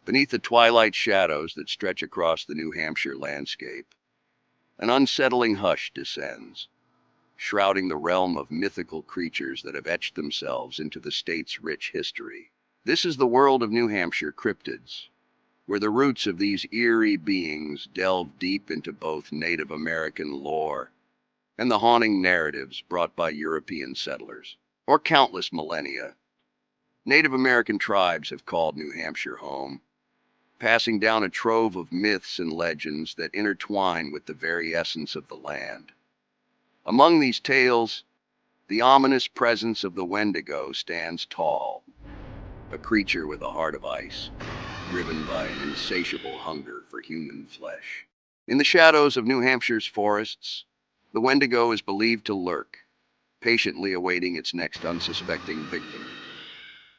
Beneath the twilight shadows that stretch across the New Hampshire landscape, an unsettling hush descends, shrouding the realm of mythical creatures that have etched themselves into the state's rich history. This is the world of New Hampshire cryptids, where the roots of these eerie beings delve deep into both Native American lore and the haunting narratives brought by European settlers. For countless millennia, Native American tribes have called New Hampshire home, passing down a trove of myths and legends that intertwine with the very essence of the land. Among these tales, the ominous presence of the Wendigo stands tall, a creature with a heart of ice, driven by an insatiable hunger for human flesh. In the shadows of New Hampshire's forests, the Wendigo is believed to lurk, patiently awaiting its next unsuspecting victim.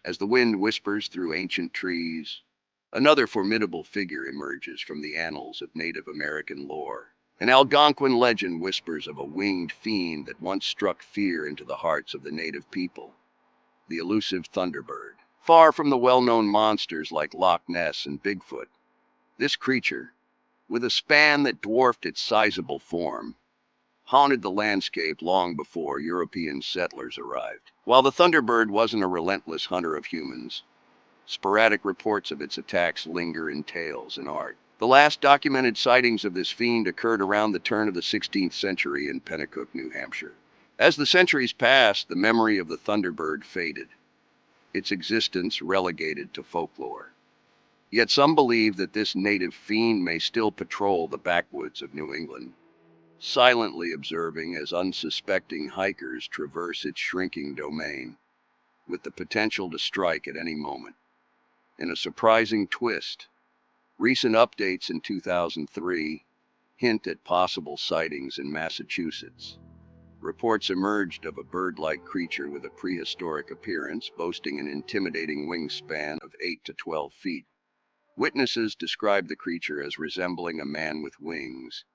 As the wind whispers through ancient trees, another formidable figure emerges from the annals of Native American lore. An Algonquin legend whispers of a winged fiend that once struck fear into the hearts of the native people, the elusive Thunderbird. Far from the well-known monsters like Loch Ness and Bigfoot, this creature, with a span that dwarfed its sizable form, haunted the landscape long before European settlers arrived. While the Thunderbird wasn't a relentless hunter of humans, sporadic reports of its attacks linger in tales and art. The last documented sightings of this fiend occurred around the turn of the 16th century in Pennacook, New Hampshire. As the centuries passed, the memory of the Thunderbird faded, its existence relegated to folklore. Yet some believe that this native fiend may still patrol the backwoods of New England, silently observing as unsuspecting hikers traverse its shrinking domain, with the potential to strike at any moment. In a surprising twist, recent updates in 2003 hint at possible sightings in Massachusetts. Reports emerged of a bird-like creature with a prehistoric appearance, boasting an intimidating wingspan of 8 to 12 feet. Witnesses described the creature as resembling a man with wings,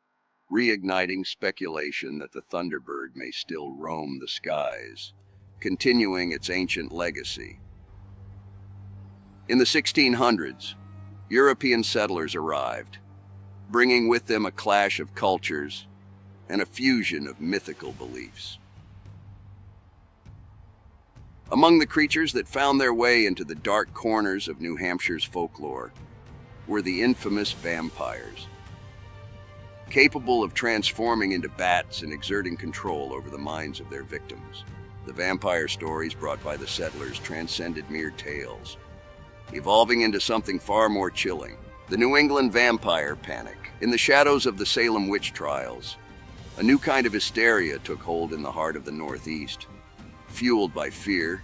reigniting speculation that the Thunderbird may still roam the skies, continuing its ancient legacy. In the 1600s, European settlers arrived, bringing with them a clash of cultures and a fusion of mythical beliefs. Among the creatures that found their way into the dark corners of New Hampshire's folklore were the infamous vampires. Capable of transforming into bats and exerting control over the minds of their victims, the vampire stories brought by the settlers transcended mere tales, evolving into something far more chilling: the New England vampire panic. In the shadows of the Salem witch trials, a new kind of hysteria took hold in the heart of the Northeast, fueled by fear,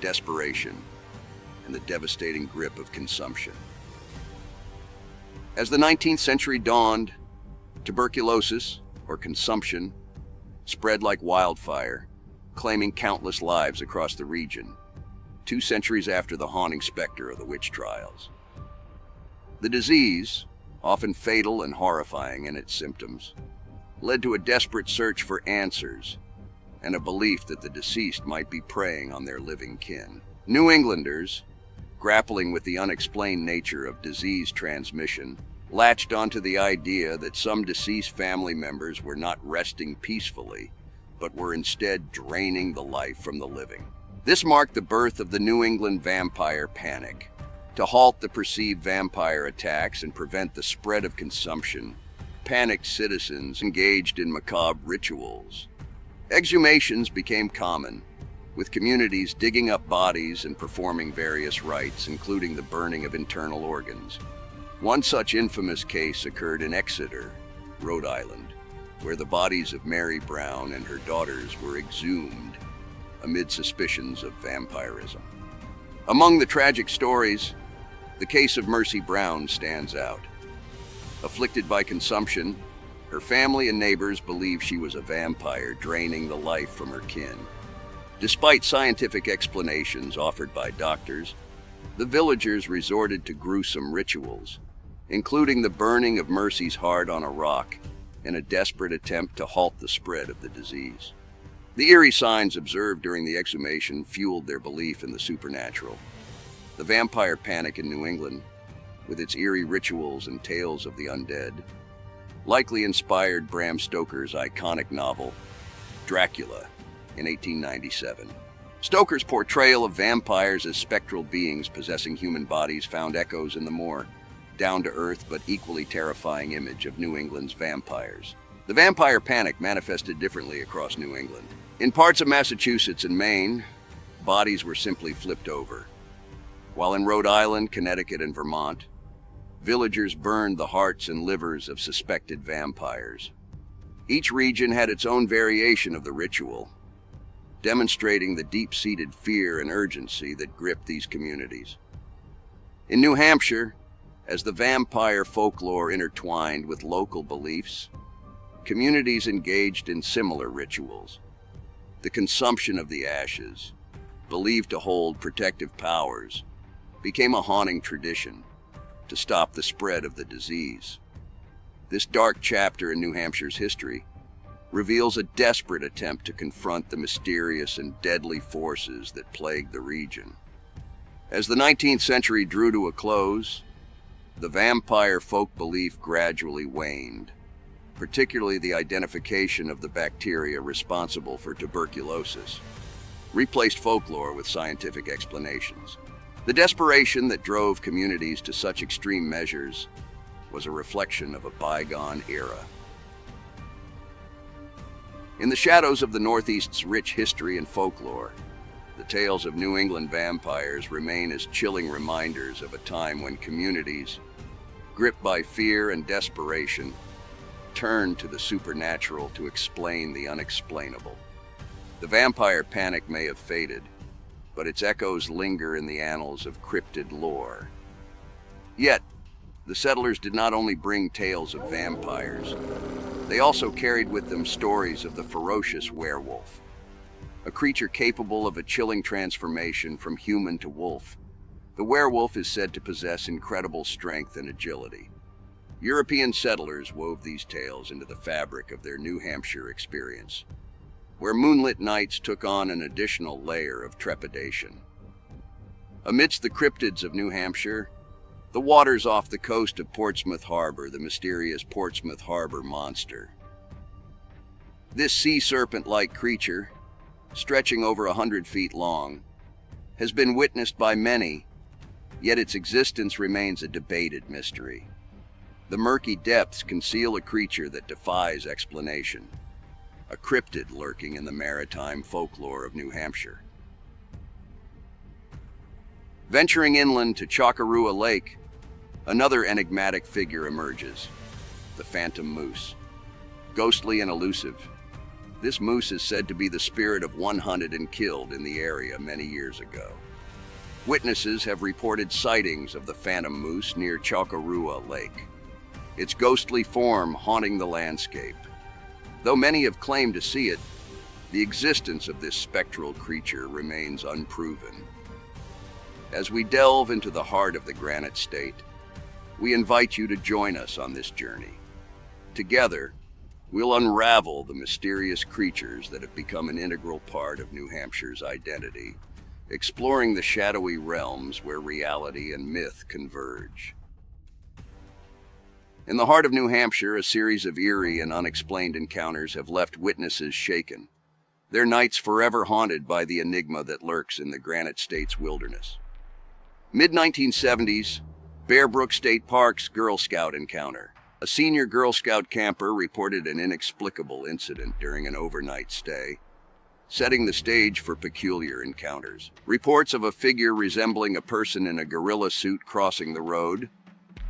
desperation, and the devastating grip of consumption. As the 19th century dawned, tuberculosis, or consumption, spread like wildfire, claiming countless lives across the region, 2 centuries after the haunting specter of the witch trials. The disease, often fatal and horrifying in its symptoms, led to a desperate search for answers and a belief that the deceased might be preying on their living kin. New Englanders, grappling with the unexplained nature of disease transmission, latched onto the idea that some deceased family members were not resting peacefully, but were instead draining the life from the living. This marked the birth of the New England vampire panic. To halt the perceived vampire attacks and prevent the spread of consumption, panicked citizens engaged in macabre rituals. Exhumations became common, with communities digging up bodies and performing various rites, including the burning of internal organs. One such infamous case occurred in Exeter, Rhode Island, where the bodies of Mary Brown and her daughters were exhumed amid suspicions of vampirism. Among the tragic stories, the case of Mercy Brown stands out. Afflicted by consumption, her family and neighbors believed she was a vampire draining the life from her kin. Despite scientific explanations offered by doctors, the villagers resorted to gruesome rituals, including the burning of Mercy's heart on a rock in a desperate attempt to halt the spread of the disease. The eerie signs observed during the exhumation fueled their belief in the supernatural. The vampire panic in New England with its eerie rituals and tales of the undead, likely inspired Bram Stoker's iconic novel, Dracula, in 1897. Stoker's portrayal of vampires as spectral beings possessing human bodies found echoes in the more down-to-earth but equally terrifying image of New England's vampires. The vampire panic manifested differently across New England. In parts of Massachusetts and Maine, bodies were simply flipped over, while in Rhode Island, Connecticut, and Vermont, villagers burned the hearts and livers of suspected vampires. Each region had its own variation of the ritual, demonstrating the deep-seated fear and urgency that gripped these communities. In New Hampshire, as the vampire folklore intertwined with local beliefs, communities engaged in similar rituals. The consumption of the ashes, believed to hold protective powers, became a haunting tradition to stop the spread of the disease. This dark chapter in New Hampshire's history reveals a desperate attempt to confront the mysterious and deadly forces that plagued the region. As the 19th century drew to a close, the vampire folk belief gradually waned, particularly the identification of the bacteria responsible for tuberculosis replaced folklore with scientific explanations. The desperation that drove communities to such extreme measures was a reflection of a bygone era. In the shadows of the Northeast's rich history and folklore, the tales of New England vampires remain as chilling reminders of a time when communities, gripped by fear and desperation, turned to the supernatural to explain the unexplainable. The vampire panic may have faded, but its echoes linger in the annals of cryptid lore. Yet, the settlers did not only bring tales of vampires, they also carried with them stories of the ferocious werewolf, a creature capable of a chilling transformation from human to wolf. The werewolf is said to possess incredible strength and agility. European settlers wove these tales into the fabric of their New Hampshire experience, where moonlit nights took on an additional layer of trepidation. Amidst the cryptids of New Hampshire, the waters off the coast of Portsmouth Harbor, the mysterious Portsmouth Harbor monster. This sea serpent-like creature, stretching over 100 feet long, has been witnessed by many, yet its existence remains a debated mystery. The murky depths conceal a creature that defies explanation, a cryptid lurking in the maritime folklore of New Hampshire. Venturing inland to Chocorua Lake, another enigmatic figure emerges, the phantom moose. Ghostly and elusive, this moose is said to be the spirit of one hunted and killed in the area many years ago. Witnesses have reported sightings of the phantom moose near Chocorua Lake, its ghostly form haunting the landscape. Though many have claimed to see it, the existence of this spectral creature remains unproven. As we delve into the heart of the Granite State, we invite you to join us on this journey. Together, we'll unravel the mysterious creatures that have become an integral part of New Hampshire's identity, exploring the shadowy realms where reality and myth converge. In the heart of New Hampshire, a series of eerie and unexplained encounters have left witnesses shaken, their nights forever haunted by the enigma that lurks in the Granite State's wilderness. Mid-1970s, Bear Brook State Park's Girl Scout encounter. A senior Girl Scout camper reported an inexplicable incident during an overnight stay, setting the stage for peculiar encounters. Reports of a figure resembling a person in a gorilla suit crossing the road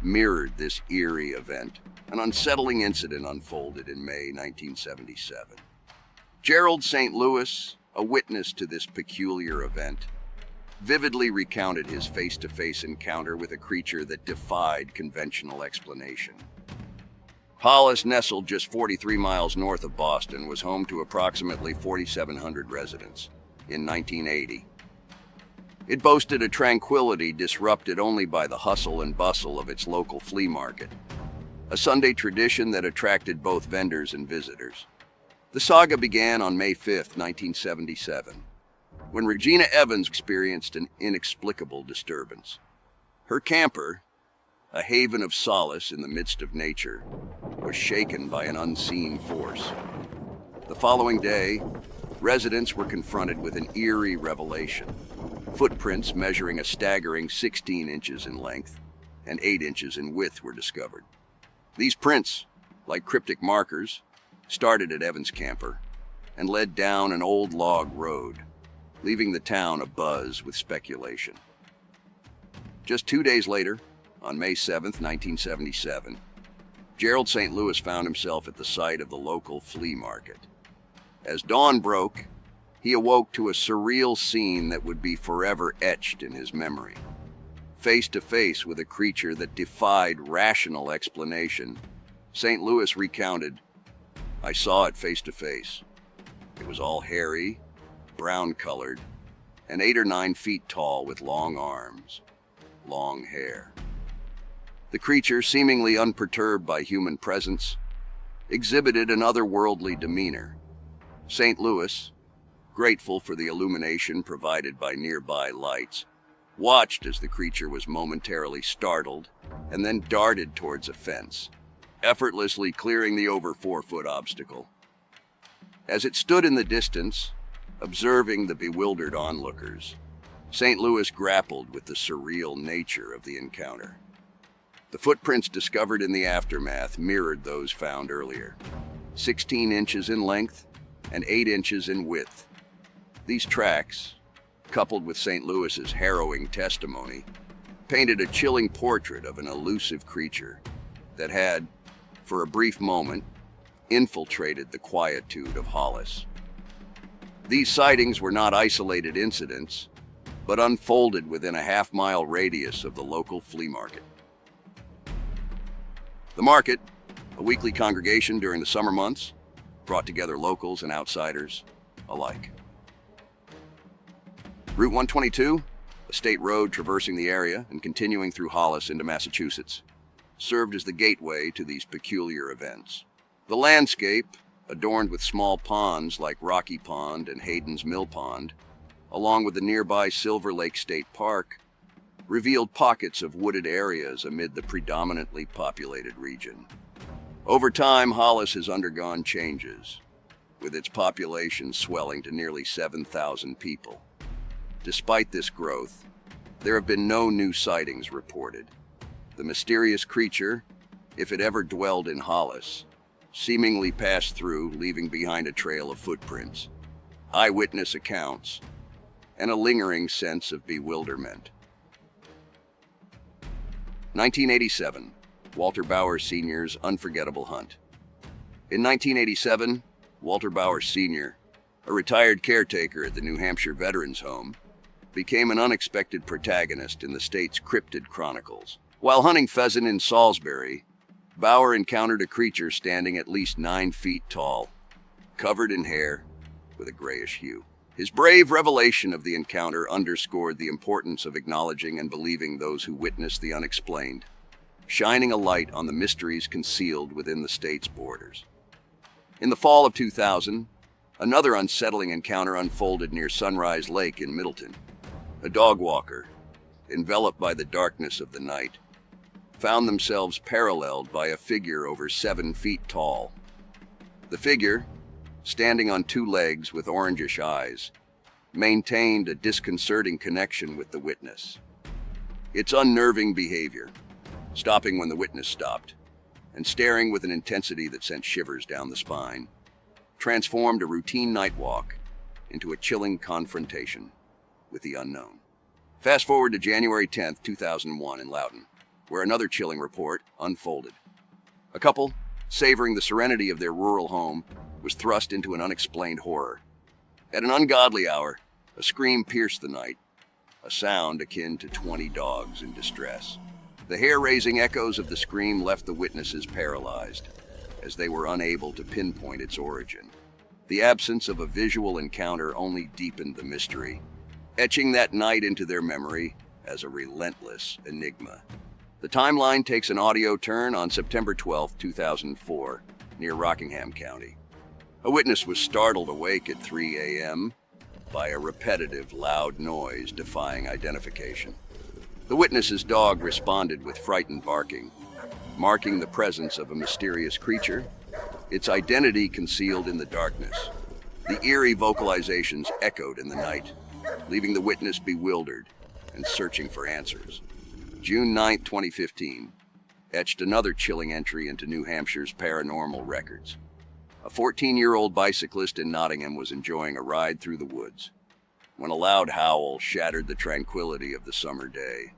mirrored this eerie event. An unsettling incident unfolded in May 1977. Gerald St. Louis, a witness to this peculiar event, vividly recounted his face-to-face encounter with a creature that defied conventional explanation. Hollis, nestled just 43 miles north of Boston, was home to approximately 4,700 residents in 1980. It boasted a tranquility disrupted only by the hustle and bustle of its local flea market, a Sunday tradition that attracted both vendors and visitors. The saga began on May 5, 1977, when Regina Evans experienced an inexplicable disturbance. Her camper, a haven of solace in the midst of nature, was shaken by an unseen force. The following day, residents were confronted with an eerie revelation. Footprints measuring a staggering 16 inches in length and 8 inches in width were discovered. These prints, like cryptic markers, started at Evans' camper and led down an old log road, leaving the town abuzz with speculation. Just 2 days later, on May 7, 1977, Gerald St. Louis found himself at the site of the local flea market. As dawn broke, he awoke to a surreal scene that would be forever etched in his memory. Face to face with a creature that defied rational explanation, St. Louis recounted, "I saw it face to face. It was all hairy, brown-colored, and 8 or 9 feet tall with long arms, long hair." The creature, seemingly unperturbed by human presence, exhibited an otherworldly demeanor. St. Louis, grateful for the illumination provided by nearby lights, watched as the creature was momentarily startled and then darted towards a fence, effortlessly clearing the over 4-foot obstacle. As it stood in the distance, observing the bewildered onlookers, St. Louis grappled with the surreal nature of the encounter. The footprints discovered in the aftermath mirrored those found earlier, 16 inches in length and 8 inches in width. These tracks, coupled with St. Louis's harrowing testimony, painted a chilling portrait of an elusive creature that had, for a brief moment, infiltrated the quietude of Hollis. These sightings were not isolated incidents, but unfolded within a half-mile radius of the local flea market. The market, a weekly congregation during the summer months, brought together locals and outsiders alike. Route 122, a state road traversing the area and continuing through Hollis into Massachusetts, served as the gateway to these peculiar events. The landscape, adorned with small ponds like Rocky Pond and Hayden's Mill Pond, along with the nearby Silver Lake State Park, revealed pockets of wooded areas amid the predominantly populated region. Over time, Hollis has undergone changes, with its population swelling to nearly 7,000 people. Despite this growth, there have been no new sightings reported. The mysterious creature, if it ever dwelled in Hollis, seemingly passed through, leaving behind a trail of footprints, eyewitness accounts, and a lingering sense of bewilderment. 1987, Walter Bauer Sr.'s unforgettable hunt. In 1987, Walter Bauer Sr., a retired caretaker at the New Hampshire Veterans Home, became an unexpected protagonist in the state's cryptid chronicles. While hunting pheasant in Salisbury, Bauer encountered a creature standing at least 9 feet tall, covered in hair with a grayish hue. His brave revelation of the encounter underscored the importance of acknowledging and believing those who witness the unexplained, shining a light on the mysteries concealed within the state's borders. In the fall of 2000, another unsettling encounter unfolded near Sunrise Lake in Middleton. A dog walker, enveloped by the darkness of the night, found themselves paralleled by a figure over 7 feet tall. The figure, standing on 2 legs with orangish eyes, maintained a disconcerting connection with the witness. Its unnerving behavior, stopping when the witness stopped, and staring with an intensity that sent shivers down the spine, transformed a routine night walk into a chilling confrontation with the unknown. Fast forward to January 10th, 2001 in Loudoun, where another chilling report unfolded. A couple, savoring the serenity of their rural home, was thrust into an unexplained horror. At an ungodly hour, a scream pierced the night, a sound akin to 20 dogs in distress. The hair-raising echoes of the scream left the witnesses paralyzed, as they were unable to pinpoint its origin. The absence of a visual encounter only deepened the mystery, etching that night into their memory as a relentless enigma. The timeline takes an audio turn on September 12, 2004, near Rockingham County. A witness was startled awake at 3 a.m. by a repetitive, loud noise defying identification. The witness's dog responded with frightened barking, marking the presence of a mysterious creature, its identity concealed in the darkness. The eerie vocalizations echoed in the night, leaving the witness bewildered and searching for answers. June 9, 2015, etched another chilling entry into New Hampshire's paranormal records. A 14-year-old bicyclist in Nottingham was enjoying a ride through the woods when a loud howl shattered the tranquility of the summer day.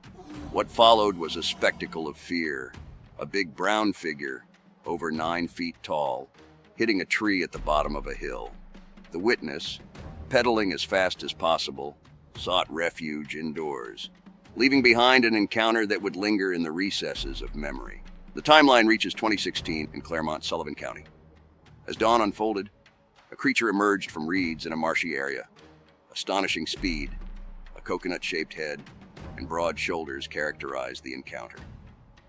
What followed was a spectacle of fear, a big brown figure, over 9 feet tall, hitting a tree at the bottom of a hill. The witness, pedaling as fast as possible, sought refuge indoors, leaving behind an encounter that would linger in the recesses of memory. The timeline reaches 2016 in Claremont, Sullivan County. As dawn unfolded, a creature emerged from reeds in a marshy area. Astonishing speed, a coconut-shaped head, and broad shoulders characterized the encounter.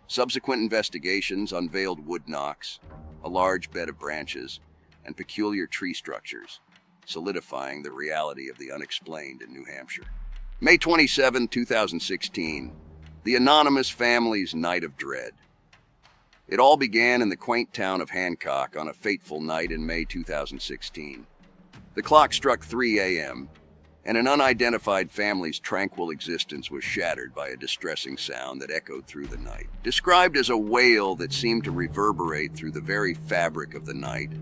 Subsequent investigations unveiled wood knocks, a large bed of branches, and peculiar tree structures, solidifying the reality of the unexplained in New Hampshire. May 27, 2016, the anonymous family's night of dread. It all began in the quaint town of Hancock on a fateful night in May 2016. The clock struck 3 a.m., and an unidentified family's tranquil existence was shattered by a distressing sound that echoed through the night. Described as a wail that seemed to reverberate through the very fabric of the night,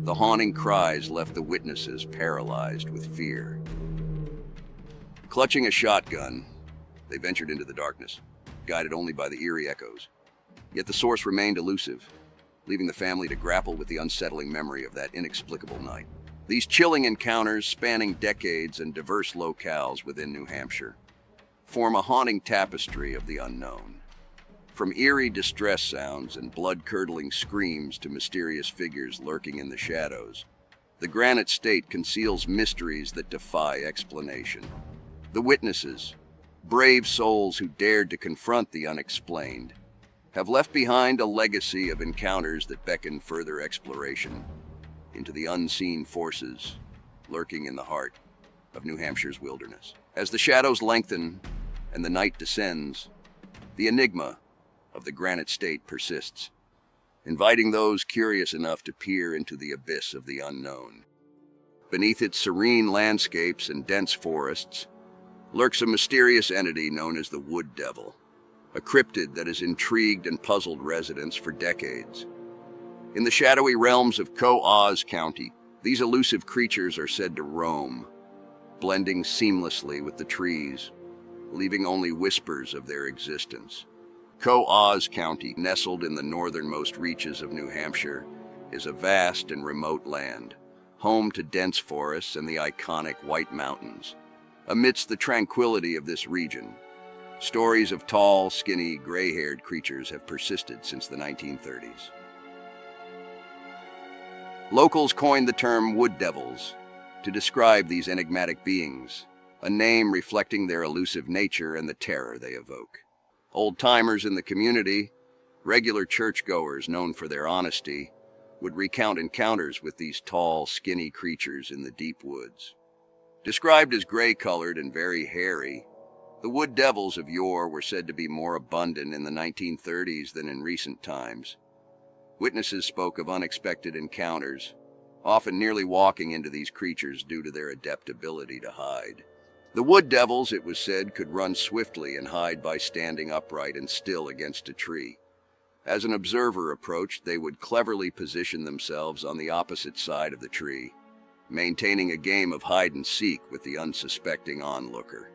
the haunting cries left the witnesses paralyzed with fear. Clutching a shotgun, they ventured into the darkness, guided only by the eerie echoes. Yet the source remained elusive, leaving the family to grapple with the unsettling memory of that inexplicable night. These chilling encounters, spanning decades and diverse locales within New Hampshire, form a haunting tapestry of the unknown. From eerie distress sounds and blood-curdling screams to mysterious figures lurking in the shadows, the Granite State conceals mysteries that defy explanation. The witnesses, brave souls who dared to confront the unexplained, have left behind a legacy of encounters that beckon further exploration into the unseen forces lurking in the heart of New Hampshire's wilderness. As the shadows lengthen and the night descends, the enigma of the Granite State persists, inviting those curious enough to peer into the abyss of the unknown. Beneath its serene landscapes and dense forests lurks a mysterious entity known as the Wood Devil, a cryptid that has intrigued and puzzled residents for decades. In the shadowy realms of Co-Oz County, these elusive creatures are said to roam, blending seamlessly with the trees, leaving only whispers of their existence. Co-Oz County, nestled in the northernmost reaches of New Hampshire, is a vast and remote land, home to dense forests and the iconic White Mountains. Amidst the tranquility of this region, stories of tall, skinny, gray-haired creatures have persisted since the 1930s. Locals coined the term wood devils to describe these enigmatic beings, a name reflecting their elusive nature and the terror they evoke. Old-timers in the community, regular churchgoers known for their honesty, would recount encounters with these tall, skinny creatures in the deep woods. Described as gray-colored and very hairy, the wood devils of yore were said to be more abundant in the 1930s than in recent times. Witnesses spoke of unexpected encounters, often nearly walking into these creatures due to their adept ability to hide. The wood devils, it was said, could run swiftly and hide by standing upright and still against a tree. As an observer approached, they would cleverly position themselves on the opposite side of the tree, maintaining a game of hide-and-seek with the unsuspecting onlooker.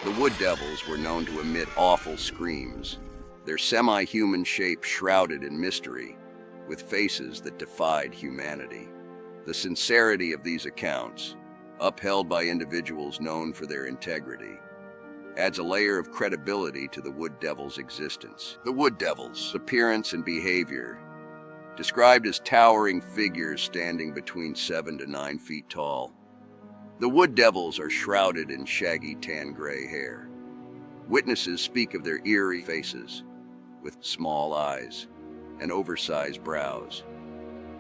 The wood devils were known to emit awful screams, their semi-human shape shrouded in mystery, with faces that defied humanity. The sincerity of these accounts, upheld by individuals known for their integrity, adds a layer of credibility to the wood devil's existence. The wood devil's appearance and behavior, described as towering figures standing between 7 to 9 feet tall. The wood devils are shrouded in shaggy tan-gray hair. Witnesses speak of their eerie faces, with small eyes and oversized brows.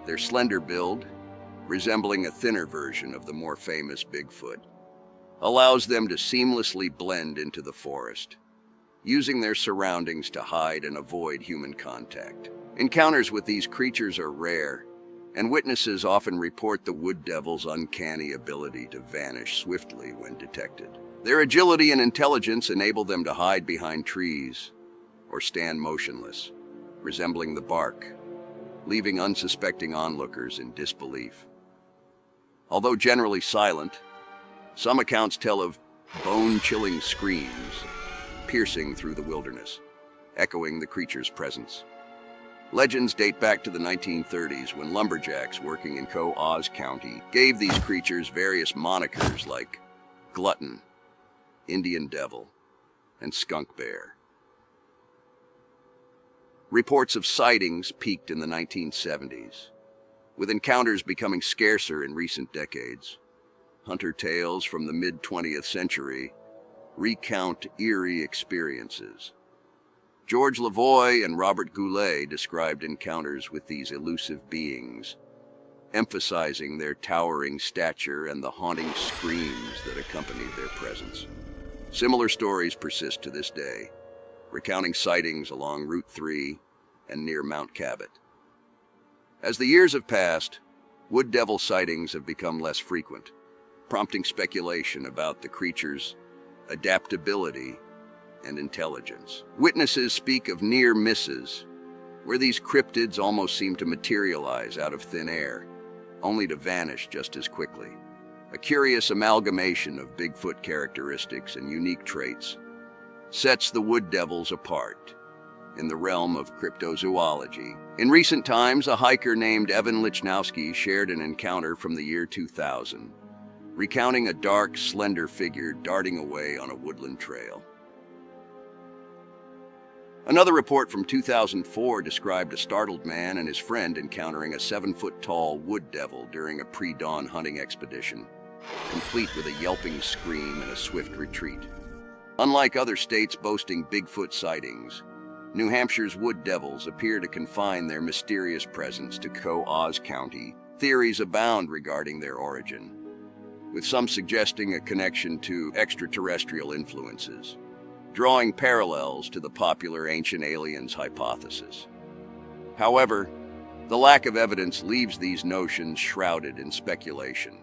Their slender build, resembling a thinner version of the more famous Bigfoot, allows them to seamlessly blend into the forest, using their surroundings to hide and avoid human contact. Encounters with these creatures are rare, and witnesses often report the wood devil's uncanny ability to vanish swiftly when detected. Their agility and intelligence enable them to hide behind trees or stand motionless, resembling the bark, leaving unsuspecting onlookers in disbelief. Although generally silent, some accounts tell of bone-chilling screams piercing through the wilderness, echoing the creature's presence. Legends date back to the 1930s when lumberjacks working in Oz County gave these creatures various monikers like Glutton, Indian Devil, and Skunk Bear. Reports of sightings peaked in the 1970s, with encounters becoming scarcer in recent decades. Hunter tales from the mid-20th century recount eerie experiences. George Lavoie and Robert Goulet described encounters with these elusive beings, emphasizing their towering stature and the haunting screams that accompanied their presence. Similar stories persist to this day, recounting sightings along Route 3 and near Mount Cabot. As the years have passed, wood devil sightings have become less frequent, prompting speculation about the creature's adaptability and intelligence. Witnesses speak of near misses, where these cryptids almost seem to materialize out of thin air, only to vanish just as quickly. A curious amalgamation of Bigfoot characteristics and unique traits sets the wood devils apart in the realm of cryptozoology. In recent times, a hiker named Evan Lichnowsky shared an encounter from the year 2000, recounting a dark, slender figure darting away on a woodland trail. Another report from 2004 described a startled man and his friend encountering a 7-foot-tall wood devil during a pre-dawn hunting expedition, complete with a yelping scream and a swift retreat. Unlike other states boasting Bigfoot sightings, New Hampshire's wood devils appear to confine their mysterious presence to Oz County. Theories abound regarding their origin, with some suggesting a connection to extraterrestrial influences, drawing parallels to the popular Ancient Aliens hypothesis. However, the lack of evidence leaves these notions shrouded in speculation.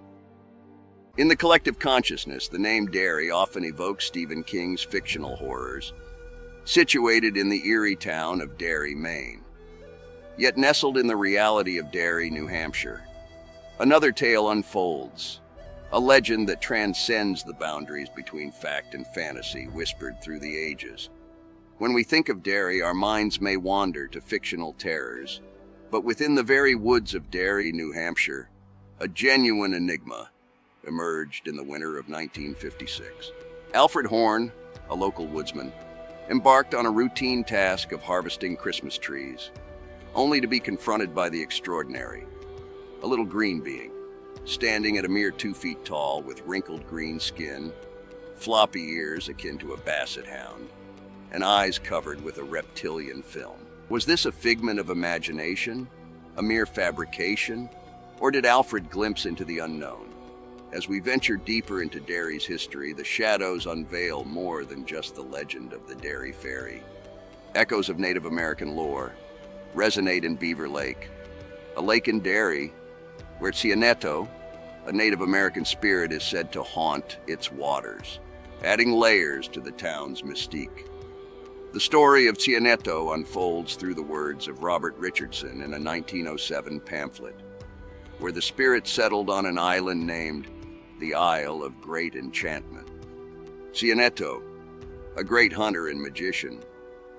In the collective consciousness, the name Derry often evokes Stephen King's fictional horrors, situated in the eerie town of Derry, Maine. Yet nestled in the reality of Derry, New Hampshire, another tale unfolds, a legend that transcends the boundaries between fact and fantasy whispered through the ages. When we think of Derry, our minds may wander to fictional terrors, but within the very woods of Derry, New Hampshire, a genuine enigma emerged in the winter of 1956. Alfred Horn, a local woodsman, embarked on a routine task of harvesting Christmas trees, only to be confronted by the extraordinary, a little green being, standing at a mere 2 feet tall with wrinkled green skin, floppy ears akin to a basset hound, and eyes covered with a reptilian film. Was this a figment of imagination, a mere fabrication, or did Alfred glimpse into the unknown? As we venture deeper into Derry's history, the shadows unveil more than just the legend of the Derry Ferry. Echoes of Native American lore resonate in Beaver Lake, a lake in Derry where Cianeto, a Native American spirit, is said to haunt its waters, adding layers to the town's mystique. The story of Cianeto unfolds through the words of Robert Richardson in a 1907 pamphlet, where the spirit settled on an island named the Isle of Great Enchantment. Cianeto, a great hunter and magician,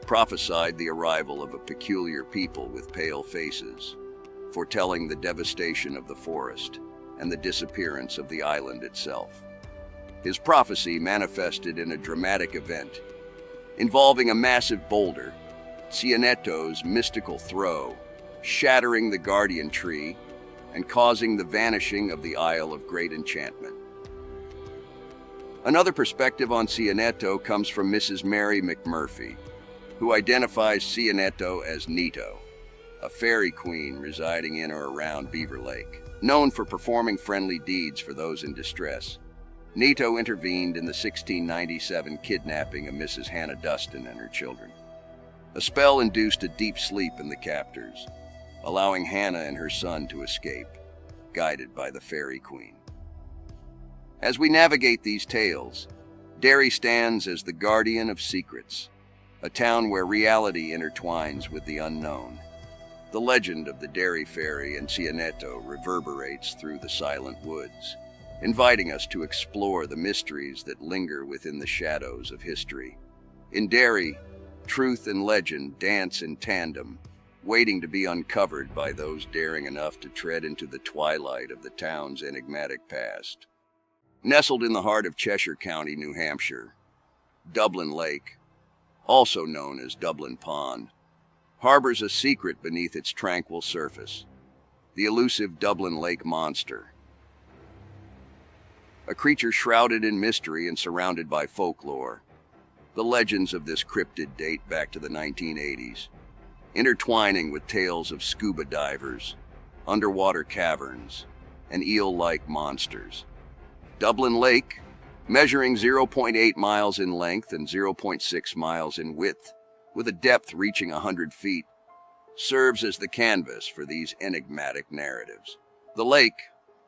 prophesied the arrival of a peculiar people with pale faces, foretelling the devastation of the forest and the disappearance of the island itself. His prophecy manifested in a dramatic event involving a massive boulder, Cianeto's mystical throw, shattering the guardian tree and causing the vanishing of the Isle of Great Enchantment. Another perspective on Cianeto comes from Mrs. Mary McMurphy, who identifies Cianeto as Nito, a fairy queen residing in or around Beaver Lake. Known for performing friendly deeds for those in distress, Nito intervened in the 1697 kidnapping of Mrs. Hannah Dustin and her children. A spell induced a deep sleep in the captors, allowing Hannah and her son to escape, guided by the Fairy Queen. As we navigate these tales, Derry stands as the guardian of secrets, a town where reality intertwines with the unknown. The legend of the Derry Fairy and Cianeto reverberates through the silent woods, inviting us to explore the mysteries that linger within the shadows of history. In Derry, truth and legend dance in tandem, waiting to be uncovered by those daring enough to tread into the twilight of the town's enigmatic past. Nestled in the heart of Cheshire County, New Hampshire, Dublin Lake, also known as Dublin Pond, harbors a secret beneath its tranquil surface: the elusive Dublin Lake monster. A creature shrouded in mystery and surrounded by folklore. The legends of this cryptid date back to the 1980s, intertwining with tales of scuba divers, underwater caverns, and eel-like monsters. Dublin Lake, measuring 0.8 miles in length and 0.6 miles in width, with a depth reaching 100 feet, serves as the canvas for these enigmatic narratives. The lake,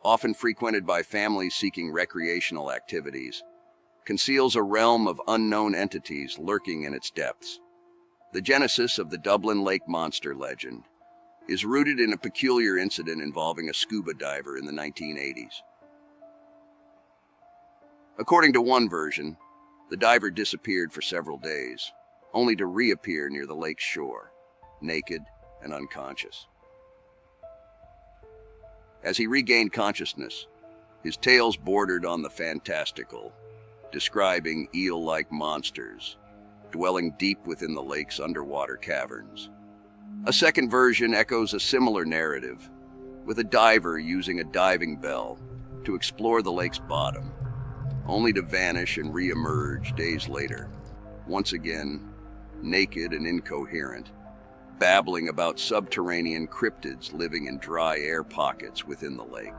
often frequented by families seeking recreational activities, conceals a realm of unknown entities lurking in its depths. The genesis of the Dublin Lake monster legend is rooted in a peculiar incident involving a scuba diver in the 1980s. According to one version, the diver disappeared for several days, only to reappear near the lake's shore, naked and unconscious. As he regained consciousness, his tales bordered on the fantastical, describing eel-like monsters dwelling deep within the lake's underwater caverns. A second version echoes a similar narrative, with a diver using a diving bell to explore the lake's bottom, only to vanish and re-emerge days later, once again naked and incoherent, babbling about subterranean cryptids living in dry air pockets within the lake.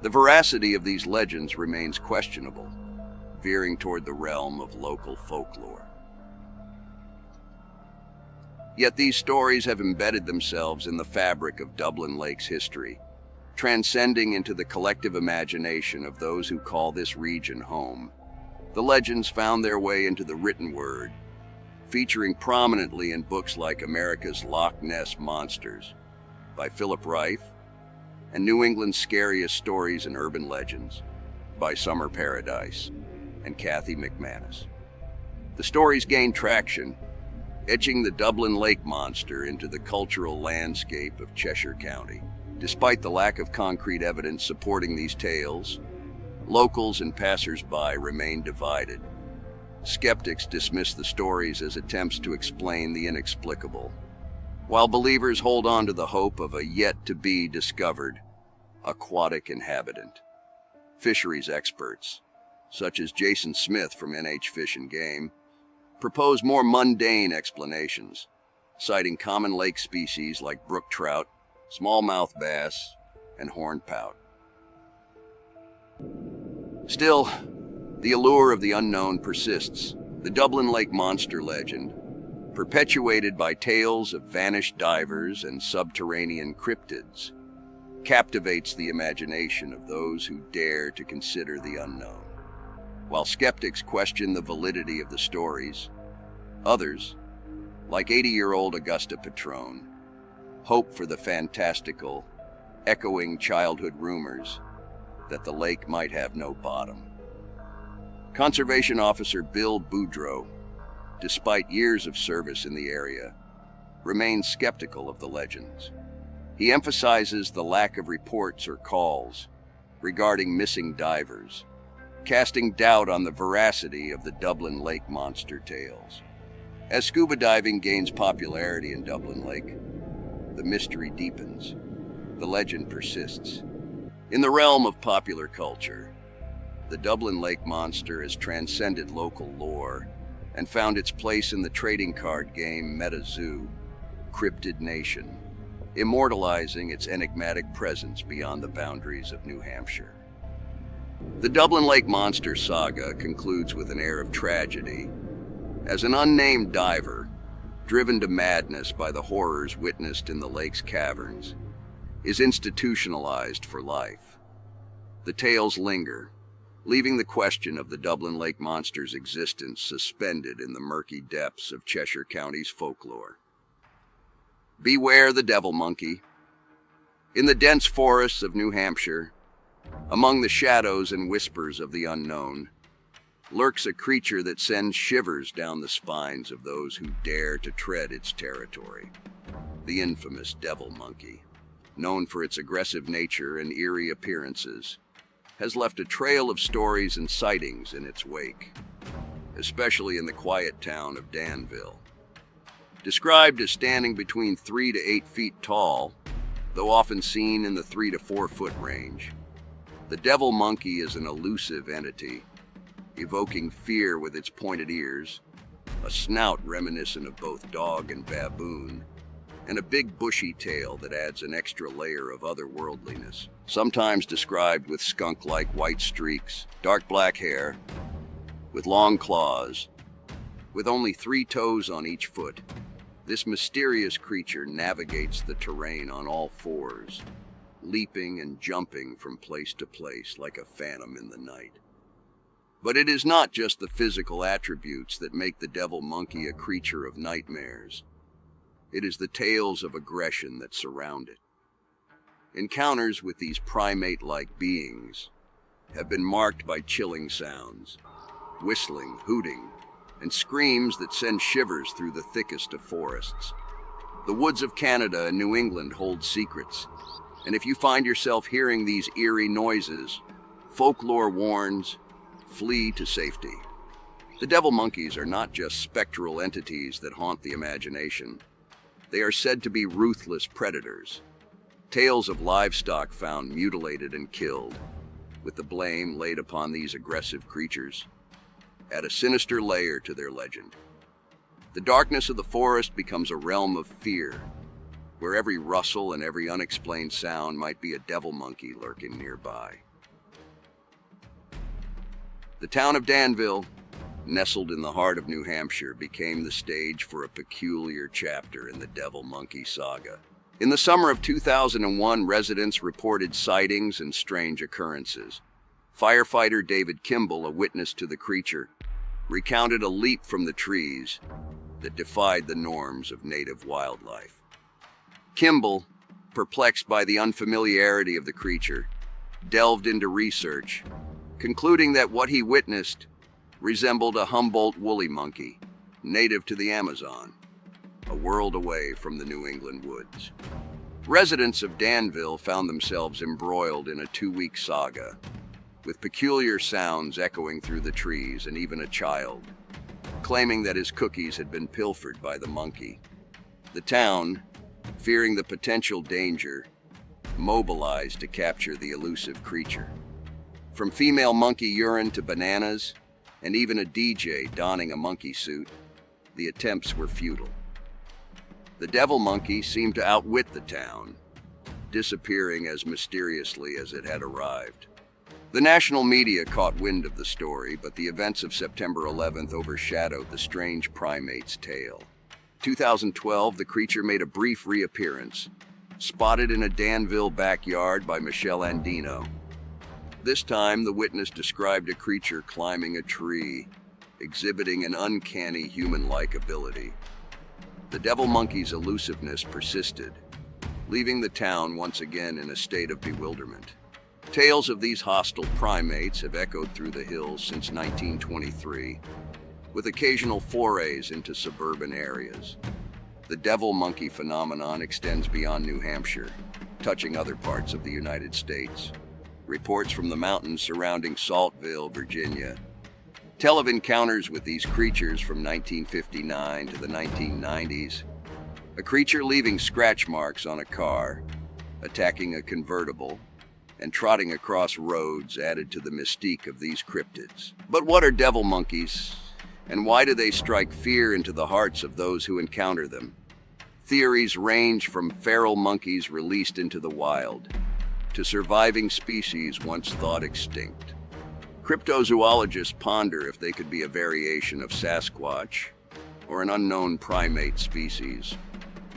The veracity of these legends remains questionable, veering toward the realm of local folklore. Yet these stories have embedded themselves in the fabric of Dublin Lake's history, transcending into the collective imagination of those who call this region home. The legends found their way into the written word, featuring prominently in books like America's Loch Ness Monsters by Philip Reif and New England's Scariest Stories and Urban Legends by Summer Paradise and Kathy McManus. The stories gained traction, etching the Dublin Lake monster into the cultural landscape of Cheshire County. Despite the lack of concrete evidence supporting these tales, locals and passers-by remain divided. Skeptics dismiss the stories as attempts to explain the inexplicable, while believers hold on to the hope of a yet-to-be-discovered aquatic inhabitant. Fisheries experts, such as Jason Smith from NH Fish and Game, propose more mundane explanations, citing common lake species like brook trout, smallmouth bass, and horned pout. Still, the allure of the unknown persists. The Dublin Lake monster legend, perpetuated by tales of vanished divers and subterranean cryptids, captivates the imagination of those who dare to consider the unknown. While skeptics question the validity of the stories, others, like 80-year-old Augusta Patrone, hope for the fantastical, echoing childhood rumors that the lake might have no bottom. Conservation Officer Bill Boudreau, despite years of service in the area, remains skeptical of the legends. He emphasizes the lack of reports or calls regarding missing divers, casting doubt on the veracity of the Dublin Lake monster tales. As scuba diving gains popularity in Dublin Lake, the mystery deepens. The legend persists. In the realm of popular culture, the Dublin Lake monster has transcended local lore and found its place in the trading card game MetaZoo, Cryptid Nation, immortalizing its enigmatic presence beyond the boundaries of New Hampshire. The The Dublin Lake Monster saga concludes with an air of tragedy, as an unnamed diver, driven to madness by the horrors witnessed in the lake's caverns, is institutionalized for life. The tales linger, leaving the question of the Dublin Lake Monster's existence suspended in the murky depths of Cheshire County's folklore. Beware the devil monkey. In the dense forests of New Hampshire, among the shadows and whispers of the unknown, lurks a creature that sends shivers down the spines of those who dare to tread its territory. The infamous devil monkey, known for its aggressive nature and eerie appearances, has left a trail of stories and sightings in its wake, especially in the quiet town of Danville. Described as standing between 3 to 8 feet tall, though often seen in the 3 to 4 foot range, the devil monkey is an elusive entity, evoking fear with its pointed ears, a snout reminiscent of both dog and baboon, and a big bushy tail that adds an extra layer of otherworldliness. Sometimes described with skunk-like white streaks, dark black hair, with long claws, with only 3 toes on each foot, this mysterious creature navigates the terrain on all fours, leaping and jumping from place to place like a phantom in the night. But it is not just the physical attributes that make the devil monkey a creature of nightmares. It is the tales of aggression that surround it. Encounters with these primate-like beings have been marked by chilling sounds, whistling, hooting, and screams that send shivers through the thickest of forests. The woods of Canada and New England hold secrets, and if you find yourself hearing these eerie noises, folklore warns, flee to safety. The devil monkeys are not just spectral entities that haunt the imagination. They are said to be ruthless predators. Tales of livestock found mutilated and killed, with the blame laid upon these aggressive creatures, add a sinister layer to their legend. The darkness of the forest becomes a realm of fear, where every rustle and every unexplained sound might be a devil monkey lurking nearby. The town of Danville, nestled in the heart of New Hampshire, became the stage for a peculiar chapter in the devil monkey saga. In the summer of 2001, residents reported sightings and strange occurrences. Firefighter David Kimball, a witness to the creature, recounted a leap from the trees that defied the norms of native wildlife. Kimball, perplexed by the unfamiliarity of the creature, delved into research, concluding that what he witnessed resembled a Humboldt woolly monkey, native to the Amazon, a world away from the New England woods. Residents of Danville found themselves embroiled in a 2-week saga, with peculiar sounds echoing through the trees, and even a child claiming that his cookies had been pilfered by the monkey. The town, fearing the potential danger, mobilized to capture the elusive creature. From female monkey urine to bananas, and even a DJ donning a monkey suit, the attempts were futile. The devil monkey seemed to outwit the town, disappearing as mysteriously as it had arrived. The national media caught wind of the story, but the events of September 11th overshadowed the strange primate's tale. 2012, the creature made a brief reappearance, spotted in a Danville backyard by Michelle Andino. This time, the witness described a creature climbing a tree, exhibiting an uncanny human-like ability. The devil monkey's elusiveness persisted, leaving the town once again in a state of bewilderment. Tales of these hostile primates have echoed through the hills since 1923, with occasional forays into suburban areas. The devil monkey phenomenon extends beyond New Hampshire, touching other parts of the United States. Reports from the mountains surrounding Saltville, Virginia, tell of encounters with these creatures from 1959 to the 1990s. A creature leaving scratch marks on a car, attacking a convertible, and trotting across roads added to the mystique of these cryptids. But what are devil monkeys, and why do they strike fear into the hearts of those who encounter them? Theories range from feral monkeys released into the wild to surviving species once thought extinct. Cryptozoologists ponder if they could be a variation of Sasquatch or an unknown primate species,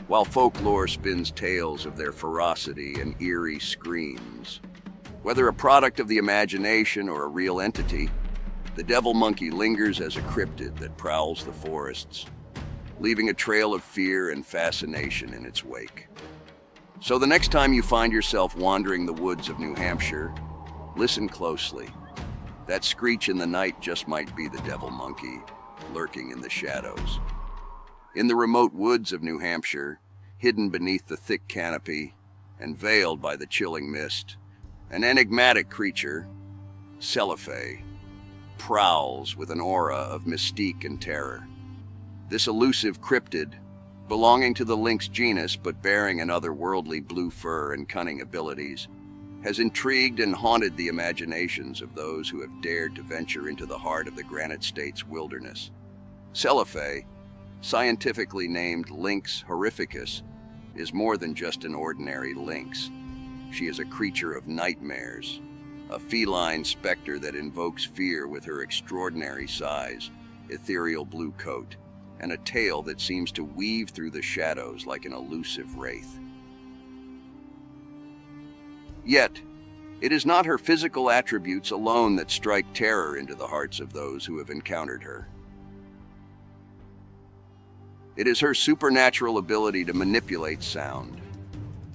while folklore spins tales of their ferocity and eerie screams. Whether a product of the imagination or a real entity, the devil monkey lingers as a cryptid that prowls the forests, leaving a trail of fear and fascination in its wake. So the next time you find yourself wandering the woods of New Hampshire, listen closely. That screech in the night just might be the devil monkey lurking in the shadows. In the remote woods of New Hampshire, hidden beneath the thick canopy and veiled by the chilling mist, an enigmatic creature, Cellophane, prowls with an aura of mystique and terror. This elusive cryptid, belonging to the lynx genus but bearing an otherworldly blue fur and cunning abilities, has intrigued and haunted the imaginations of those who have dared to venture into the heart of the Granite State's wilderness. Cellophane, scientifically named Lynx horrificus, is more than just an ordinary lynx. She is a creature of nightmares, a feline specter that invokes fear with her extraordinary size, ethereal blue coat, and a tail that seems to weave through the shadows like an elusive wraith. Yet, it is not her physical attributes alone that strike terror into the hearts of those who have encountered her. It is her supernatural ability to manipulate sound,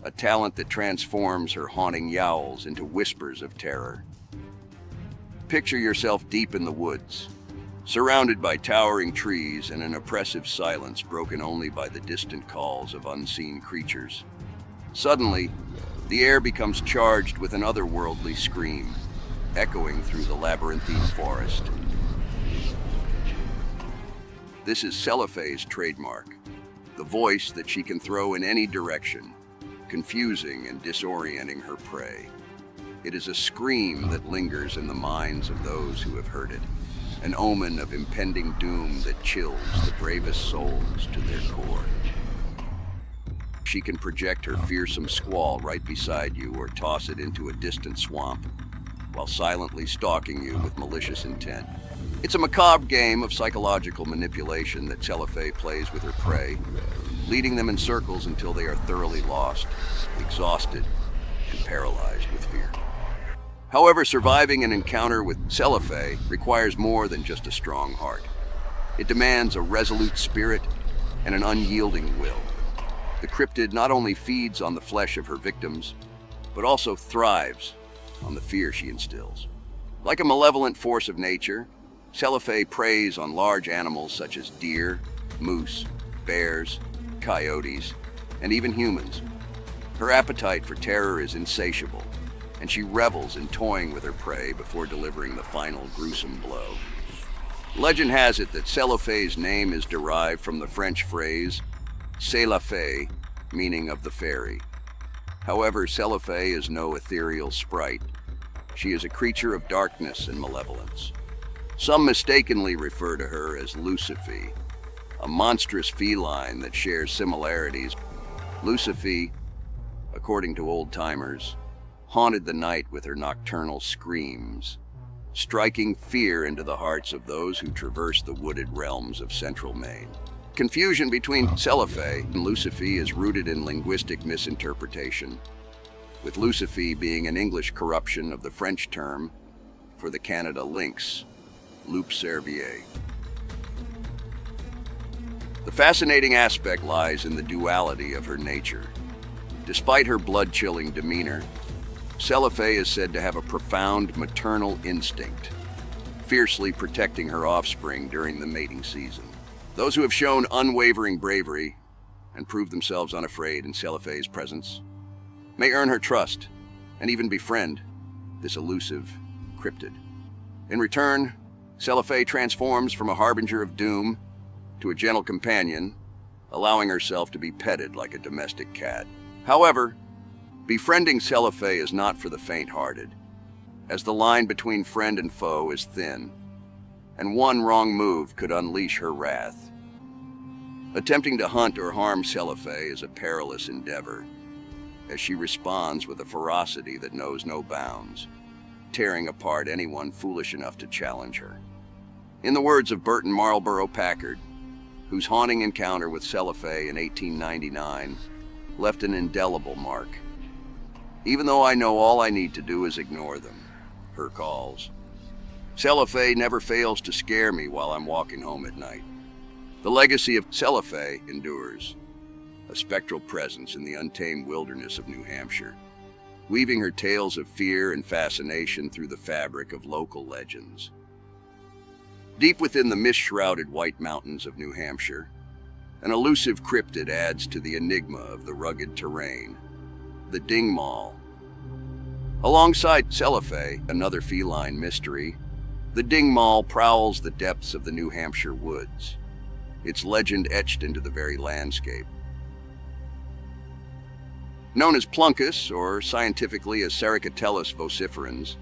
a talent that transforms her haunting yowls into whispers of terror. Picture yourself deep in the woods, surrounded by towering trees and an oppressive silence broken only by the distant calls of unseen creatures. Suddenly, the air becomes charged with an otherworldly scream, echoing through the labyrinthine forest. This is Cellophane's trademark, the voice that she can throw in any direction, confusing and disorienting her prey. It is a scream that lingers in the minds of those who have heard it, an omen of impending doom that chills the bravest souls to their core. She can project her fearsome squall right beside you or toss it into a distant swamp, while silently stalking you with malicious intent. It's a macabre game of psychological manipulation that Cellophane plays with her prey, leading them in circles until they are thoroughly lost, exhausted, and paralyzed with fear. However, surviving an encounter with Cellophane requires more than just a strong heart. It demands a resolute spirit and an unyielding will. The cryptid not only feeds on the flesh of her victims, but also thrives on the fear she instills. Like a malevolent force of nature, Cellophane preys on large animals such as deer, moose, bears, coyotes, and even humans. Her appetite for terror is insatiable, and she revels in toying with her prey before delivering the final gruesome blow. Legend has it that Cellophane's name is derived from the French phrase "c'est la fée," meaning of the fairy. However, Cellophane is no ethereal sprite. She is a creature of darkness and malevolence. Some mistakenly refer to her as Lucifer, a monstrous feline that shares similarities. Lucifer, according to old-timers, haunted the night with her nocturnal screams, striking fear into the hearts of those who traverse the wooded realms of central Maine. Confusion between Cellophane and Lucifer is rooted in linguistic misinterpretation, with Lucifer being an English corruption of the French term for the Canada lynx, loup cervier. The fascinating aspect lies in the duality of her nature. Despite her blood-chilling demeanor, Cellophane is said to have a profound maternal instinct, fiercely protecting her offspring during the mating season. Those who have shown unwavering bravery and proved themselves unafraid in Cellophane's presence may earn her trust and even befriend this elusive cryptid. In return, Cellophane transforms from a harbinger of doom to a gentle companion, allowing herself to be petted like a domestic cat. However, befriending Cellophane is not for the faint-hearted, as the line between friend and foe is thin, and one wrong move could unleash her wrath. Attempting to hunt or harm Cellophane is a perilous endeavor, as she responds with a ferocity that knows no bounds. tearing apart anyone foolish enough to challenge her. In the words of Burton Marlborough Packard, whose haunting encounter with Celophae in 1899 left an indelible mark. Even though I know all I need to do is ignore them, her calls. Celophae never fails to scare me while I'm walking home at night. The legacy of Celophae endures, a spectral presence in the untamed wilderness of New Hampshire, weaving her tales of fear and fascination through the fabric of local legends. Deep within the mist-shrouded White Mountains of New Hampshire, an elusive cryptid adds to the enigma of the rugged terrain, the dingmaul. Alongside Celophae, another feline mystery, the dingmaul prowls the depths of the New Hampshire woods, its legend etched into the very landscape. Known as Pluncus, or scientifically as Cericotellus vociferans,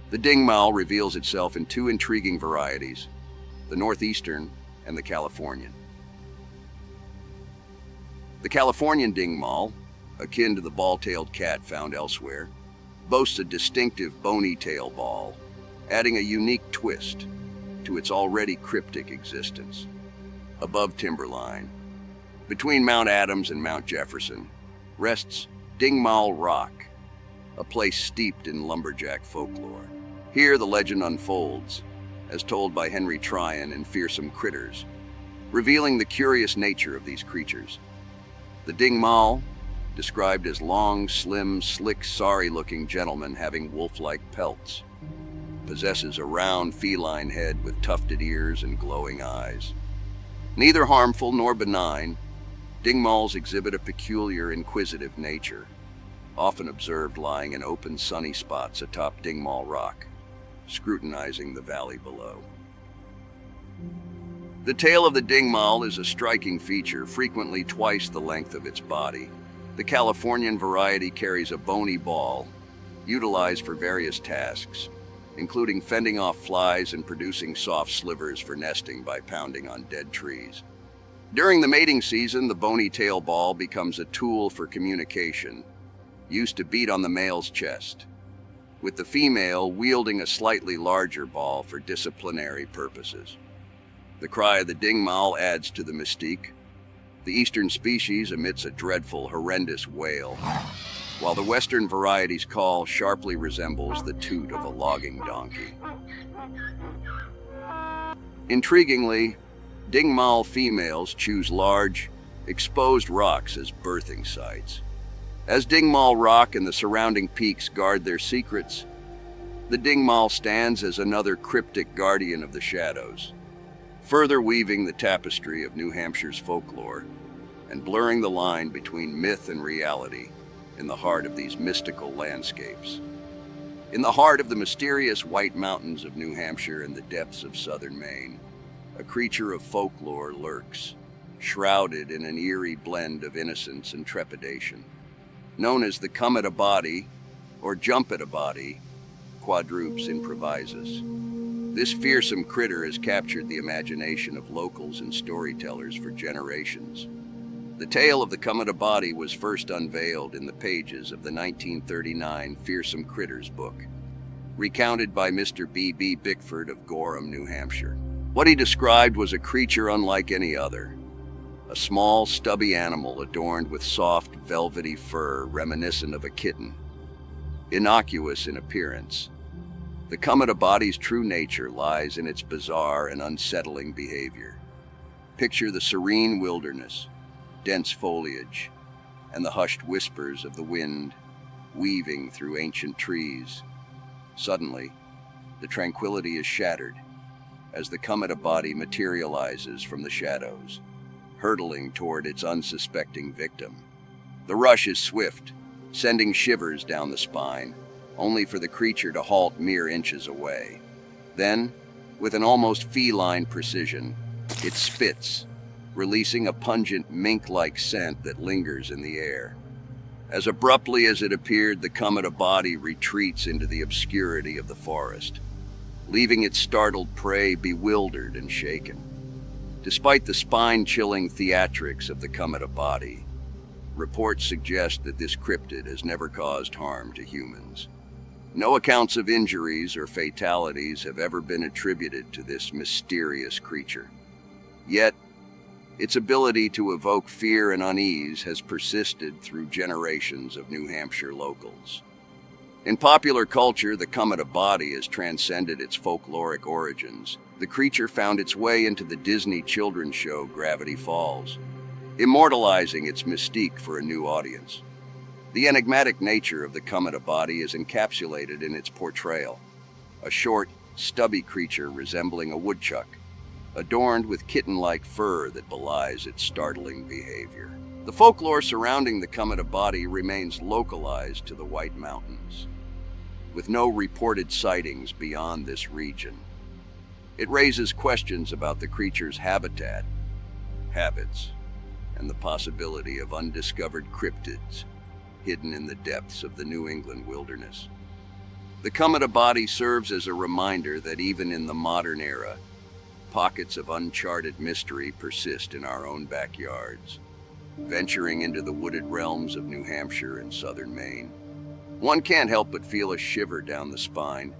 the dingmaul reveals itself in two intriguing varieties, the northeastern and the Californian. The Californian dingmaul, akin to the ball-tailed cat found elsewhere, boasts a distinctive bony tail ball, adding a unique twist to its already cryptic existence. Above timberline, between Mount Adams and Mount Jefferson, rests Dingmaul Rock, a place steeped in lumberjack folklore. Here the legend unfolds, as told by Henry Tryon in Fearsome Critters, revealing the curious nature of these creatures. The dingmaul, described as long, slim, slick, sorry-looking gentlemen having wolf-like pelts, possesses a round feline head with tufted ears and glowing eyes. Neither harmful nor benign, dingmauls exhibit a peculiar, inquisitive nature, often observed lying in open, sunny spots atop Dingmaul Rock, scrutinizing the valley below. The tail of the dingmaul is a striking feature, frequently twice the length of its body. The Californian variety carries a bony ball, utilized for various tasks, including fending off flies and producing soft slivers for nesting by pounding on dead trees. During the mating season, the bony tail ball becomes a tool for communication, used to beat on the male's chest, with the female wielding a slightly larger ball for disciplinary purposes. The cry of the dingmaul adds to the mystique. The eastern species emits a dreadful, horrendous wail, while the western variety's call sharply resembles the toot of a logging donkey. Intriguingly, dingmaul females choose large, exposed rocks as birthing sites. As Dingmaul Rock and the surrounding peaks guard their secrets, the dingmaul stands as another cryptic guardian of the shadows, further weaving the tapestry of New Hampshire's folklore and blurring the line between myth and reality in the heart of these mystical landscapes. In the heart of the mysterious White Mountains of New Hampshire and the depths of southern Maine, a creature of folklore lurks, shrouded in an eerie blend of innocence and trepidation. Known as the come-at-a-body, or jump-at-a-body, quadrupes improvisus. This fearsome critter has captured the imagination of locals and storytellers for generations. The tale of the come-at-a-body was first unveiled in the pages of the 1939 Fearsome Critters book, recounted by Mr. B.B. Bickford of Gorham, New Hampshire. What he described was a creature unlike any other, a small, stubby animal adorned with soft, velvety fur reminiscent of a kitten. Innocuous in appearance, the come-at-a-body's true nature lies in its bizarre and unsettling behavior. Picture the serene wilderness, dense foliage, and the hushed whispers of the wind weaving through ancient trees. Suddenly, the tranquility is shattered as the come-at-a-body materializes from the shadows, hurtling toward its unsuspecting victim. The rush is swift, sending shivers down the spine, only for the creature to halt mere inches away. Then, with an almost feline precision, it spits, releasing a pungent mink-like scent that lingers in the air. As abruptly as it appeared, the come-at-a-body retreats into the obscurity of the forest, leaving its startled prey bewildered and shaken. Despite the spine-chilling theatrics of the come-at-a-body, reports suggest that this cryptid has never caused harm to humans. No accounts of injuries or fatalities have ever been attributed to this mysterious creature. Yet, its ability to evoke fear and unease has persisted through generations of New Hampshire locals. In popular culture, the Kamada body has transcended its folkloric origins. The creature found its way into the Disney children's show Gravity Falls, immortalizing its mystique for a new audience. The enigmatic nature of the Kamada body is encapsulated in its portrayal, a short, stubby creature resembling a woodchuck, adorned with kitten-like fur that belies its startling behavior. The folklore surrounding the Kamada body remains localized to the White Mountains, with no reported sightings beyond this region. It raises questions about the creature's habitat, habits, and the possibility of undiscovered cryptids hidden in the depths of the New England wilderness. The Kamada body serves as a reminder that even in the modern era, pockets of uncharted mystery persist in our own backyards. Venturing into the wooded realms of New Hampshire and southern Maine, one can't help but feel a shiver down the spine,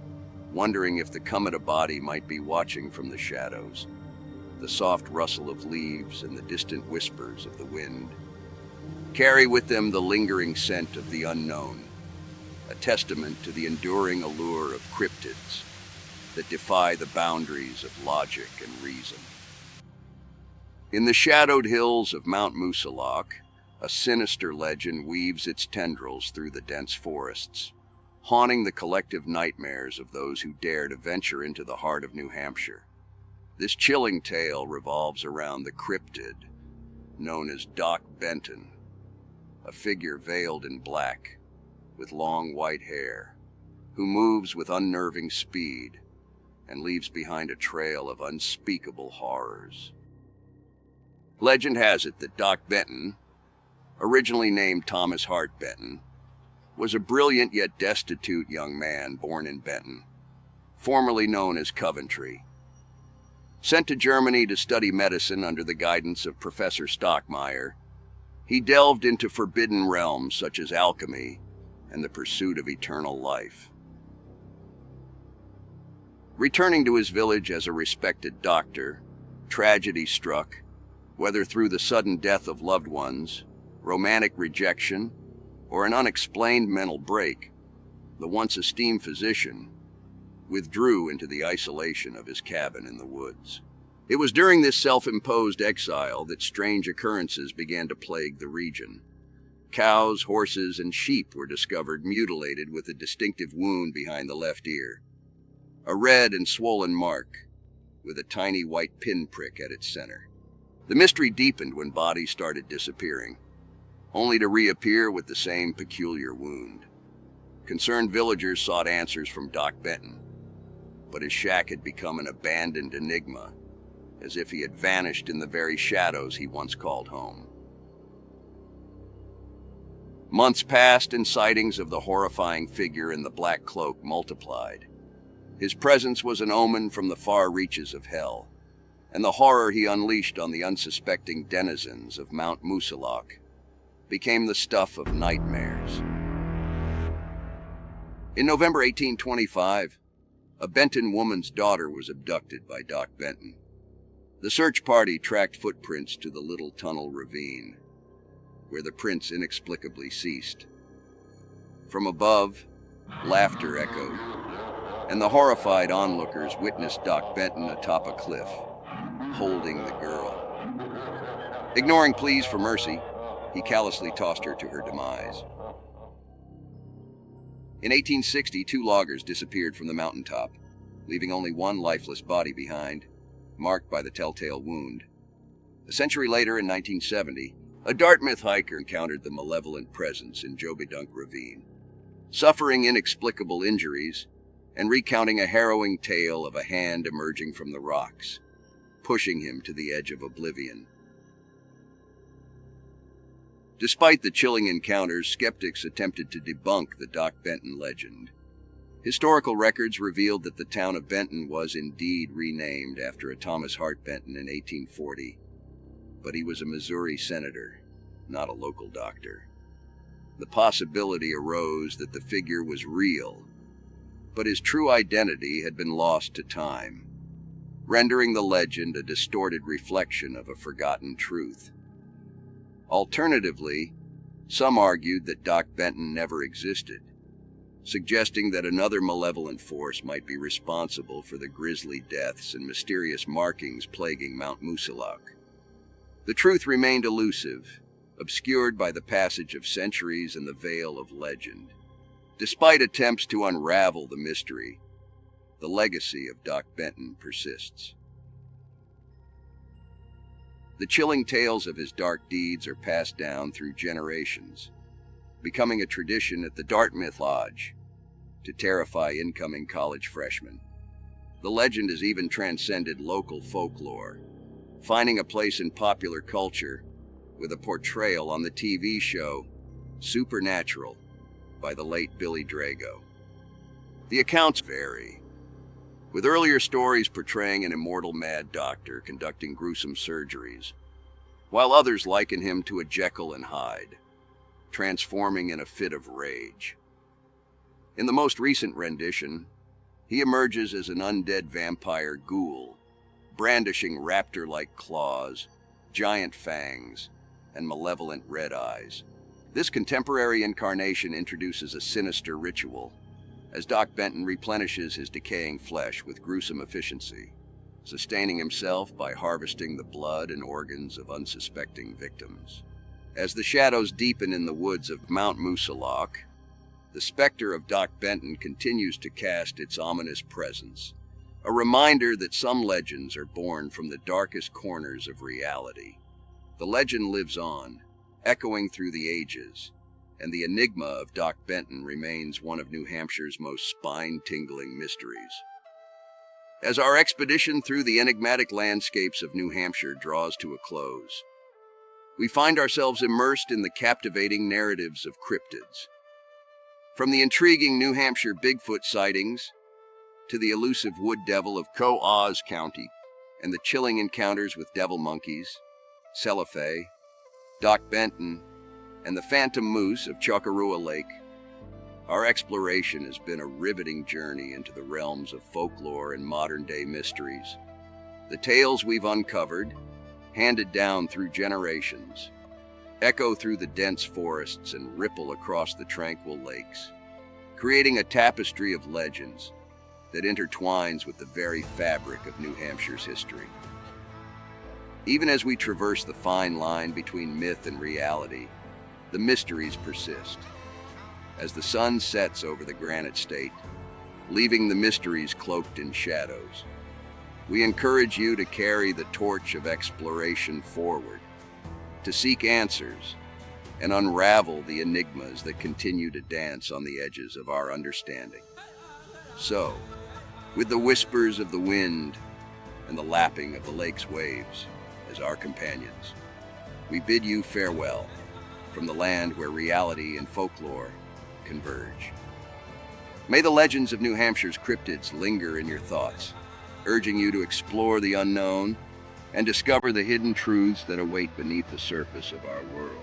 wondering if the Kamada body might be watching from the shadows, the soft rustle of leaves and the distant whispers of the wind carry with them the lingering scent of the unknown, a testament to the enduring allure of cryptids that defy the boundaries of logic and reason. In the shadowed hills of Mount Moosilauke, a sinister legend weaves its tendrils through the dense forests, haunting the collective nightmares of those who dare to venture into the heart of New Hampshire. This chilling tale revolves around the cryptid known as Doc Benton, a figure veiled in black, with long white hair, who moves with unnerving speed and leaves behind a trail of unspeakable horrors. Legend has it that Doc Benton, originally named Thomas Hart Benton, was a brilliant yet destitute young man born in Benton, formerly known as Coventry. Sent to Germany to study medicine under the guidance of Professor Stockmeyer, he delved into forbidden realms such as alchemy and the pursuit of eternal life. Returning to his village as a respected doctor, tragedy struck, whether through the sudden death of loved ones, romantic rejection, or an unexplained mental break. The once esteemed physician withdrew into the isolation of his cabin in the woods. It was during this self-imposed exile that strange occurrences began to plague the region. Cows, horses, and sheep were discovered mutilated with a distinctive wound behind the left ear, a red and swollen mark with a tiny white pinprick at its center. The mystery deepened when bodies started disappearing, only to reappear with the same peculiar wound. Concerned villagers sought answers from Doc Benton, but his shack had become an abandoned enigma, as if he had vanished in the very shadows he once called home. Months passed and sightings of the horrifying figure in the black cloak multiplied. His presence was an omen from the far reaches of hell, and the horror he unleashed on the unsuspecting denizens of Mount Moosilauke became the stuff of nightmares. In November 1825, a Benton woman's daughter was abducted by Doc Benton. The search party tracked footprints to the little tunnel ravine, where the prints inexplicably ceased. From above, laughter echoed, and the horrified onlookers witnessed Doc Benton atop a cliff, holding the girl. Ignoring pleas for mercy, he callously tossed her to her demise. In 1860, 2 loggers disappeared from the mountaintop, leaving only one lifeless body behind, marked by the telltale wound. A century later, in 1970, a Dartmouth hiker encountered the malevolent presence in Jobidunk Ravine, suffering inexplicable injuries and recounting a harrowing tale of a hand emerging from the rocks, pushing him to the edge of oblivion. Despite the chilling encounters, skeptics attempted to debunk the Doc Benton legend. Historical records revealed that the town of Benton was indeed renamed after a Thomas Hart Benton in 1840, but he was a Missouri senator, not a local doctor. The possibility arose that the figure was real, but his true identity had been lost to time, rendering the legend a distorted reflection of a forgotten truth. Alternatively, some argued that Doc Benton never existed, suggesting that another malevolent force might be responsible for the grisly deaths and mysterious markings plaguing Mount Moosilauke. The truth remained elusive, obscured by the passage of centuries and the veil of legend. Despite attempts to unravel the mystery, the legacy of Doc Benton persists. The chilling tales of his dark deeds are passed down through generations, becoming a tradition at the Dartmouth Lodge to terrify incoming college freshmen. The legend has even transcended local folklore, finding a place in popular culture with a portrayal on the TV show Supernatural by the late Billy Drago. The accounts vary, with earlier stories portraying an immortal mad doctor conducting gruesome surgeries, while others liken him to a Jekyll and Hyde, transforming in a fit of rage. In the most recent rendition, he emerges as an undead vampire ghoul, brandishing raptor-like claws, giant fangs, and malevolent red eyes. This contemporary incarnation introduces a sinister ritual, as Doc Benton replenishes his decaying flesh with gruesome efficiency, sustaining himself by harvesting the blood and organs of unsuspecting victims. As the shadows deepen in the woods of Mount Moosilauke, the specter of Doc Benton continues to cast its ominous presence, a reminder that some legends are born from the darkest corners of reality. The legend lives on, echoing through the ages, and the enigma of Doc Benton remains one of New Hampshire's most spine-tingling mysteries. As our expedition through the enigmatic landscapes of New Hampshire draws to a close, we find ourselves immersed in the captivating narratives of cryptids. From the intriguing New Hampshire Bigfoot sightings to the elusive wood devil of Co-Oz County and the chilling encounters with devil monkeys, Cellophane, Doc Benton, and the phantom moose of Chocorua Lake, our exploration has been a riveting journey into the realms of folklore and modern-day mysteries. The tales we've uncovered, handed down through generations, echo through the dense forests and ripple across the tranquil lakes, creating a tapestry of legends that intertwines with the very fabric of New Hampshire's history. Even as we traverse the fine line between myth and reality, the mysteries persist. As the sun sets over the Granite state, leaving the mysteries cloaked in shadows, we encourage you to carry the torch of exploration forward, to seek answers and unravel the enigmas that continue to dance on the edges of our understanding. So, with the whispers of the wind and the lapping of the lake's waves as our companions, we bid you farewell from the land where reality and folklore converge. May the legends of New Hampshire's cryptids linger in your thoughts, urging you to explore the unknown and discover the hidden truths that await beneath the surface of our world.